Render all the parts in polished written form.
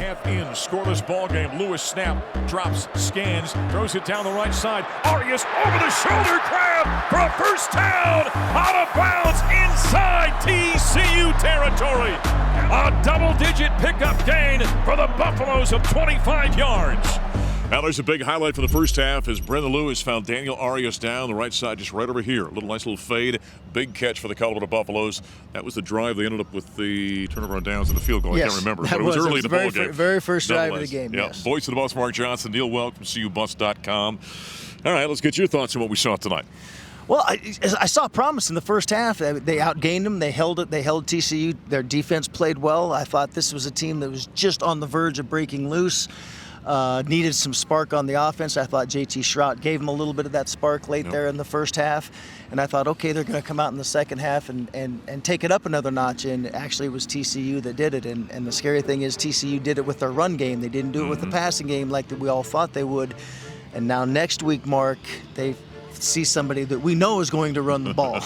half in, scoreless ball game. Lewis snap, drops, scans, throws it down the right side. Arias over the shoulder grab for a first down, out of bounds inside TCU territory. A double-digit pickup gain for the Buffaloes of 25 yards. Now there's a big highlight for the first half as Brendan Lewis found Daniel Arias down the right side, just right over here. Nice little fade, big catch for the Colorado Buffaloes. That was the drive. They ended up with the turnover on downs and the field goal. Yes, I can't remember, but it was early in the ball game. Very first drive of the game. Yeah. Yes. Voice of the Buffs, Mark Johnson, Neill Woelk from CUBuffs.com. All right, let's get your thoughts on what we saw tonight. Well, I saw promise in the first half. They outgained them. They held it. They held TCU. Their defense played well. I thought this was a team that was just on the verge of breaking loose. Needed some spark on the offense. I thought JT Schrodt gave them a little bit of that spark late there in the first half. And I thought, okay, they're going to come out in the second half and take it up another notch. And actually it was TCU that did it. And the scary thing is TCU did it with their run game. They didn't do it with the passing game like we all thought they would. And now next week, Mark, they see somebody that we know is going to run the ball.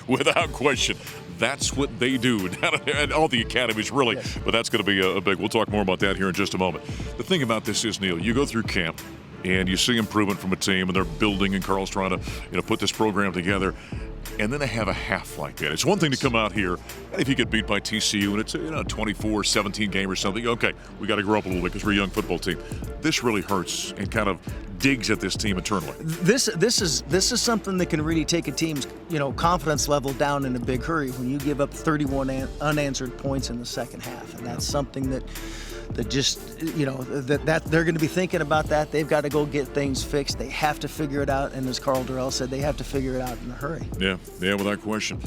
Without question. That's what they do at all the academies, really. Yes. But that's going to be a big. We'll talk more about that here in just a moment. The thing about this is, Neil, you go through camp and you see improvement from a team, and they're building, and Carl's trying to put this program together. And then they have a half like that. It's one thing to come out here, and if you get beat by TCU and it's a 24-17 game or something, okay, we got to grow up a little bit because we're a young football team. This really hurts and kind of digs at this team internally. This is something that can really take a team's confidence level down in a big hurry when you give up 31 unanswered points in the second half, and that's something that just that they're going to be thinking about that. They've got to go get things fixed. They have to figure it out, and as Carl Durrell said, they have to figure it out in a hurry. Yeah, without question.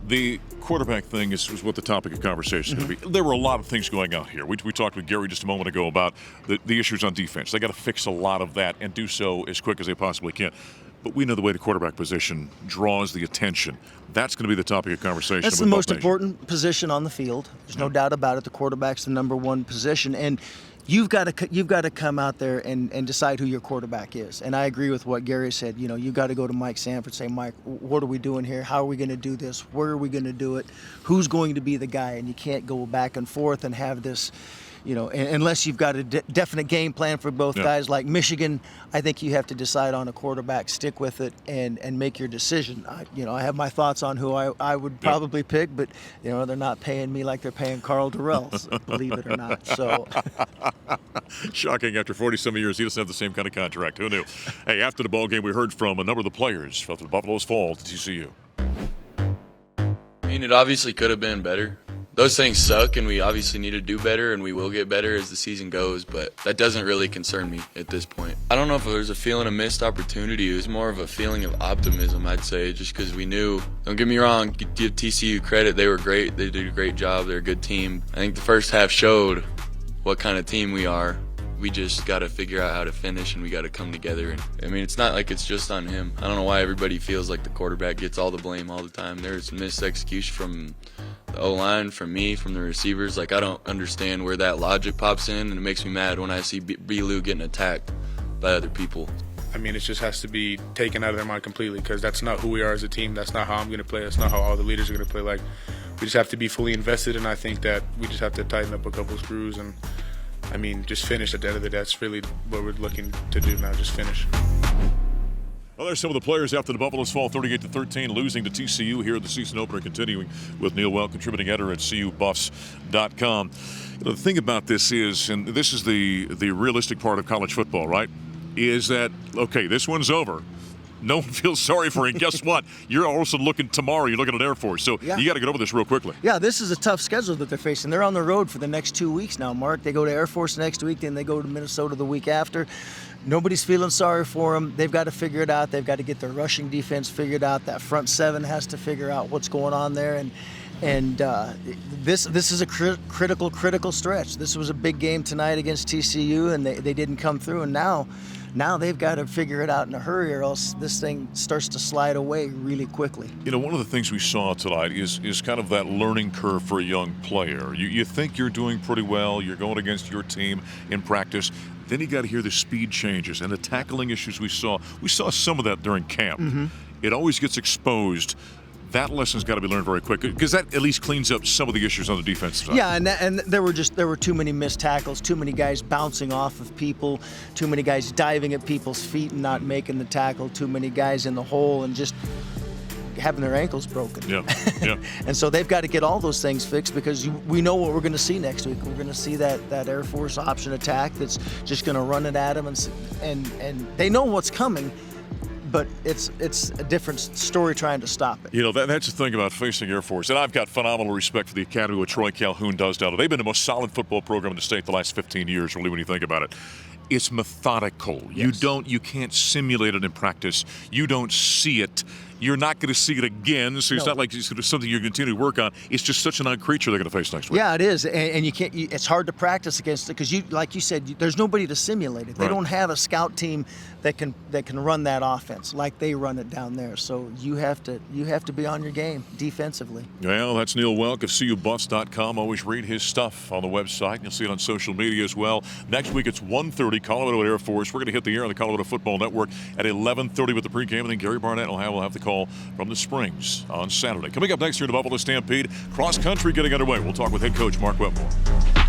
The quarterback thing is what the topic of conversation is going to be. There were a lot of things going on here. We talked with Gary just a moment ago about the issues on defense. They got to fix a lot of that and do so as quick as they possibly can. But we know the way the quarterback position draws the attention. That's going to be the topic of conversation. That's the most important position on the field. There's no doubt about it. The quarterback's the number one position, and you've got to come out there and decide who your quarterback is. And I agree with what Gary said. You've got to go to Mike Sanford and say, Mike, what are we doing here? How are we going to do this? Where are we going to do it? Who's going to be the guy? And you can't go back and forth and have this. Unless you've got a definite game plan for both guys. Like Michigan, I think you have to decide on a quarterback, stick with it, and make your decision. I have my thoughts on who I would probably pick, but they're not paying me like they're paying Carl Durrell, believe it or not. So shocking. After 40-some years, he doesn't have the same kind of contract. Who knew? Hey, after the ball game, we heard from a number of the players after the Buffaloes fall to TCU. I mean, it obviously could have been better. Those things suck, and we obviously need to do better, and we will get better as the season goes, but that doesn't really concern me at this point. I don't know if there's a feeling of missed opportunity. It was more of a feeling of optimism, I'd say, just because we knew. Don't get me wrong, give TCU credit. They were great. They did a great job. They're a good team. I think the first half showed what kind of team we are. We just got to figure out how to finish, and we got to come together. And I mean, it's not like it's just on him. I don't know why everybody feels like the quarterback gets all the blame all the time. There's missed execution from the O-line, from me, from the receivers. Like, I don't understand where that logic pops in, and it makes me mad when I see B-Lou getting attacked by other people. I mean, it just has to be taken out of their mind completely, because that's not who we are as a team. That's not how I'm going to play. That's not how all the leaders are going to play. Like, we just have to be fully invested, and I think that we just have to tighten up a couple screws and, I mean, just finish at the end of the day. That's really what we're looking to do now, just finish. Well, there's some of the players after the Buffaloes fall 38-13, losing to TCU here in the season opener, continuing with Neill Woelk, contributing editor at CUBuffs.com. The thing about this is, and this is the realistic part of college football, right, is that, okay, this one's over. No one feels sorry for it. Guess what? You're also looking tomorrow. You're looking at Air Force. So you got to get over this real quickly. Yeah, this is a tough schedule that they're facing. They're on the road for the next 2 weeks now, Mark. They go to Air Force next week, then they go to Minnesota the week after. Nobody's feeling sorry for them. They've got to figure it out. They've got to get their rushing defense figured out. That front seven has to figure out what's going on there. And this is a critical stretch. This was a big game tonight against TCU, and they didn't come through. And now they've got to figure it out in a hurry, or else this thing starts to slide away really quickly. One of the things we saw tonight is kind of that learning curve for a young player. You think you're doing pretty well. You're going against your team in practice. Then you got to hear the speed changes and the tackling issues we saw. We saw some of that during camp. It always gets exposed That lesson's got to be learned very quick because that at least cleans up some of the issues on the defensive side. Yeah, and there were too many missed tackles, too many guys bouncing off of people, too many guys diving at people's feet and not making the tackle, too many guys in the hole and just having their ankles broken. Yeah. And so they've got to get all those things fixed because we know what we're going to see next week. We're going to see that Air Force option attack that's just going to run it at them, and they know what's coming. But it's a different story trying to stop it. You know, that's the thing about facing Air Force. And I've got phenomenal respect for the academy, what Troy Calhoun does down there. They've been the most solid football program in the state the last 15 years, really, when you think about it. It's methodical. Yes. You can't simulate it in practice. You don't see it. You're not going to see it again, so it's not like it's something you're going to continue to work on. It's just such an odd creature they're going to face next week. Yeah, it is, and you can't. It's hard to practice against it because like you said, there's nobody to simulate it. They don't have a scout team that can run that offense like they run it down there. So you have to be on your game defensively. Well, that's Neill Woelk of CUBuffs.com. Always read his stuff on the website. You'll see it on social media as well. Next week it's 1:30, Colorado Air Force. We're going to hit the air on the Colorado Football Network at 11:30 with the pregame, and then Gary Barnett will have the call from the Springs on Saturday. Coming up next here in the Buffalo Stampede, cross country getting underway. We'll talk with head coach Mark Wetmore.